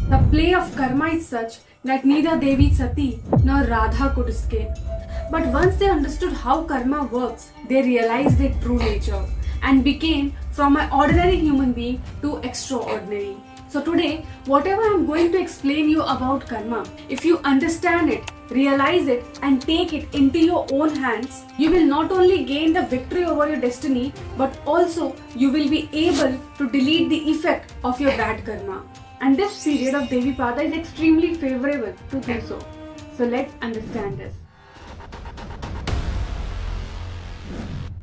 The play of karma is such that neither Devi Sati nor Radha could escape. But once they understood how karma works, they realized its true nature and became from an ordinary human being to extraordinary. So today, whatever I am going to explain you about karma, if you understand it, realize it and take it into your own hands, you will not only gain the victory over your destiny, but also you will be able to delete the effect of your bad karma. And this period of Devi Pada is extremely favorable to do so. So let's understand this.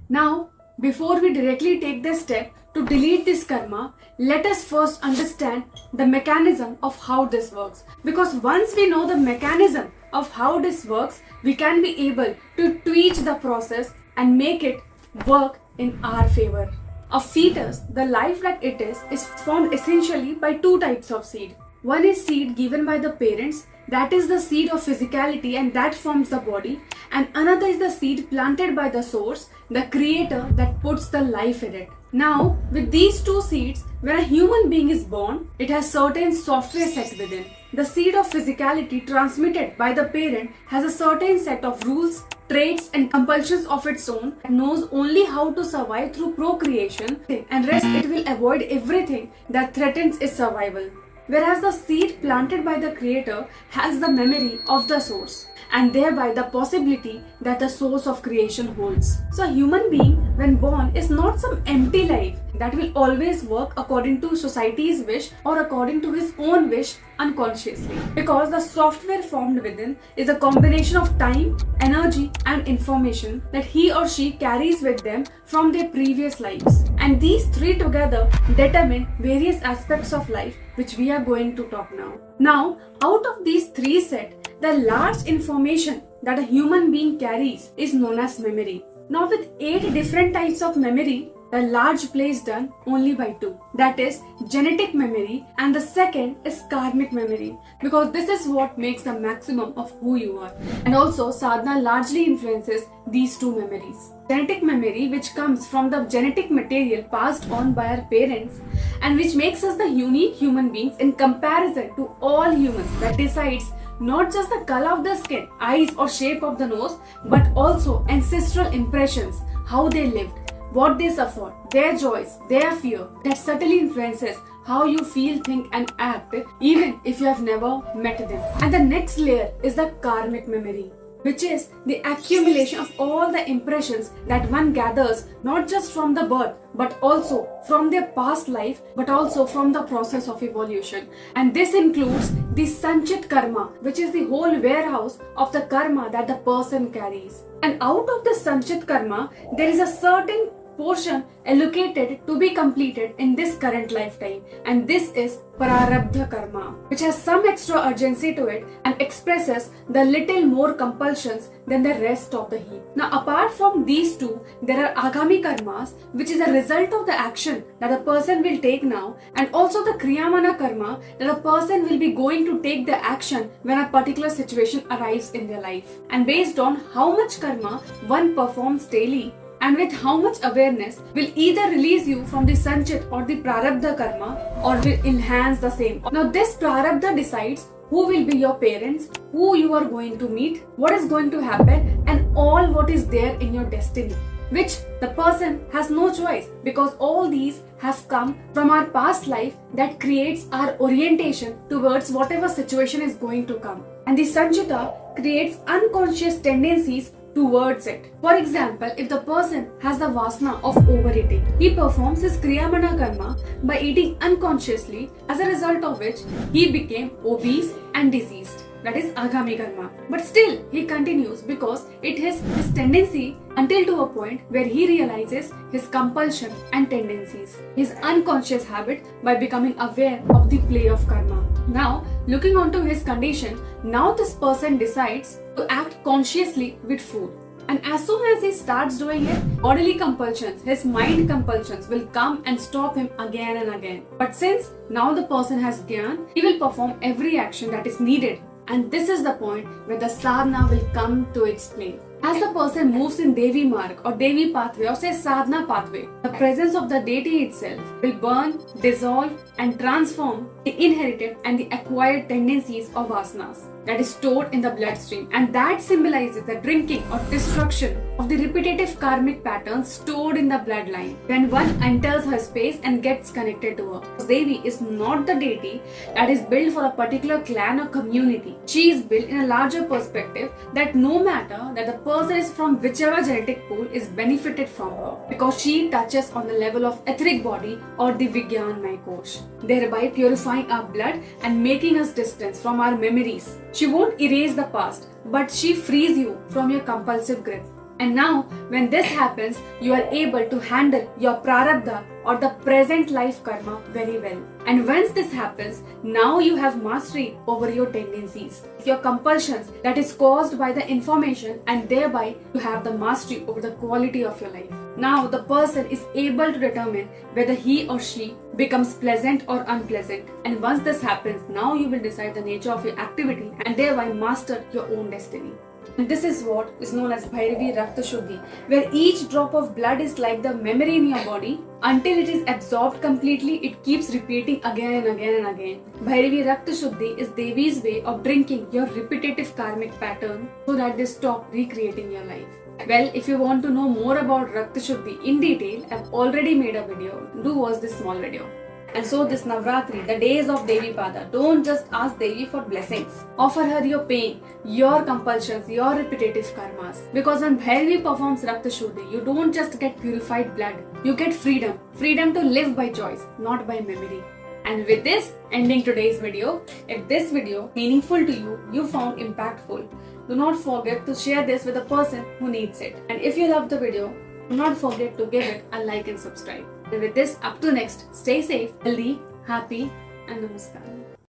Now, before we directly take the step to delete this karma, let us first understand the mechanism of how this works. Because once we know the mechanism of how this works, we can be able to tweak the process and make it work in our favor. A fetus, the life that it is formed essentially by two types of seed. One is seed given by the parents, that is the seed of physicality and that forms the body, and another is the seed planted by the source, the creator that puts the life in it. Now, with these two seeds, when a human being is born, it has certain software set within. The seed of physicality transmitted by the parent has a certain set of rules, traits and compulsions of its own, that knows only how to survive through procreation, and rest it will avoid everything that threatens its survival. Whereas the seed planted by the creator has the memory of the source and thereby the possibility that the source of creation holds. So a human being when born is not some empty life that will always work according to society's wish or according to his own wish unconsciously. Because the software formed within is a combination of time, energy and information that he or she carries with them from their previous lives. And these three together determine various aspects of life which we are going to talk now. Now, out of these three sets, the large information that a human being carries is known as memory. Now with 8 different types of memory, the large play is done only by 2. That is genetic memory and the second is karmic memory, because this is what makes the maximum of who you are. And also sadhana largely influences these two memories. Genetic memory, which comes from the genetic material passed on by our parents and which makes us the unique human beings in comparison to all humans, that decides not just the color of the skin, eyes or shape of the nose, but also ancestral impressions, how they lived, what they suffered, their joys, their fear, that subtly influences how you feel, think and act even if you have never met them. And the next layer is the karmic memory, which is the accumulation of all the impressions that one gathers not just from the birth but also from their past life but also from the process of evolution. And this includes the sanchit karma, which is the whole warehouse of the karma that the person carries. And out of the sanchit karma, there is a certain portion allocated to be completed in this current lifetime, and this is prarabdha karma, which has some extra urgency to it and expresses the little more compulsions than the rest of the heap. Now apart from these two, there are agami karmas, which is a result of the action that a person will take now, and also the kriyamana karma, that a person will be going to take the action when a particular situation arrives in their life. And based on how much karma one performs daily and with how much awareness will either release you from the sanchit or the prarabdha karma or will enhance the same. Now this prarabdha decides who will be your parents, who you are going to meet, what is going to happen and all what is there in your destiny, which the person has no choice, because all these have come from our past life that creates our orientation towards whatever situation is going to come. And the sanchita creates unconscious tendencies towards it. For example, if the person has the vasana of overeating, he performs his kriyamana karma by eating unconsciously, as a result of which he became obese and diseased. That is agami karma. But still he continues because it is his tendency until to a point where he realizes his compulsion and tendencies, his unconscious habit, by becoming aware of the play of karma. Now, looking onto his condition, now this person decides to act consciously with food. And as soon as he starts doing it, bodily compulsions, his mind compulsions will come and stop him again and again. But since now the person has gyan, he will perform every action that is needed. And this is the point where the sadhana will come to its play. As the person moves in Devi Marg or Devi pathway or say sadhana pathway, the presence of the deity itself will burn, dissolve and transform the inherited and the acquired tendencies of vasanas that is stored in the bloodstream, and that symbolizes the drinking or destruction of the repetitive karmic patterns stored in the bloodline when one enters her space and gets connected to her. Devi is not the deity that is built for a particular clan or community. She is built in a larger perspective that no matter that the person is from whichever genetic pool is benefited from her, because she touches on the level of etheric body or the Vigyanmay Kosh, thereby purifying our blood and making us distance from our memories. She won't erase the past, but she frees you from your compulsive grip. And now, when this happens, you are able to handle your prarabdha or the present life karma very well. And once this happens, now you have mastery over your tendencies, your compulsions that is caused by the information, and thereby you have the mastery over the quality of your life. Now the person is able to determine whether he or she becomes pleasant or unpleasant. And once this happens, now you will decide the nature of your activity and thereby master your own destiny. And this is what is known as Bhairavi Rakta Shuddhi, where each drop of blood is like the memory in your body. Until it is absorbed completely, it keeps repeating again and again and again. Bhairavi Rakta Shuddhi is Devi's way of drinking your repetitive karmic pattern so that they stop recreating your life. Well, if you want to know more about Rakta Shuddhi in detail, I've already made a video. Do watch this small video. And so this Navratri, the days of Devi Pada, don't just ask Devi for blessings. Offer her your pain, your compulsions, your repetitive karmas. Because when Bhairavi performs Rakta Shuddhi, you don't just get purified blood. You get freedom. Freedom to live by choice, not by memory. And with this, ending today's video. If this video meaningful to you, you found impactful, do not forget to share this with a person who needs it. And if you love the video, do not forget to give it a like and subscribe. And with this, up to next, stay safe, healthy, happy, and namaskar.